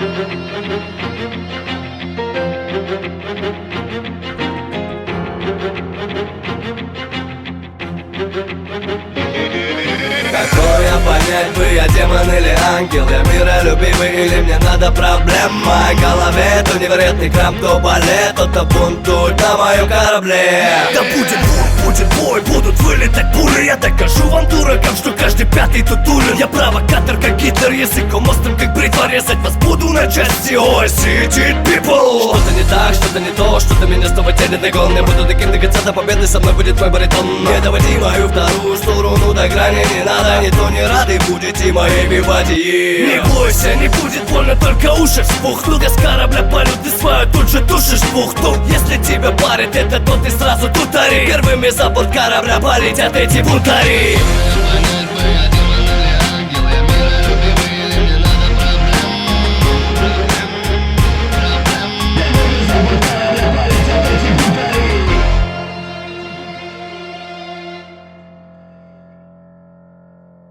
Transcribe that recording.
Какой я понять бы, я демон или ангел? Я миролюбивый или мне надо проблем? В моей голове то невероятный крам, то балет, то бунтует на моем корабле. Да будет бой, будут вылетать пули. Я докажу вам, дуракам, что каждый пятый тут улин. Я провокатор, как Гитлер, языком острым, как бритва. Резать вас буду на части, ой, city people. Что-то не так, что-то не то, что-то меня снова тянет на гон. Я буду таким до конца, до победы со мной будет мой баритон. Не доводи мою вторую сторону до грани, не надо, не то не рады будете моей бивадии. Не бойся, не будет больно, только уши вспухнут. Я с корабля полю, ты свою тут же тушишь бухту. Если тебя парит это, то ты сразу тут ори. Первыми за борт корабля полетят эти бунтари.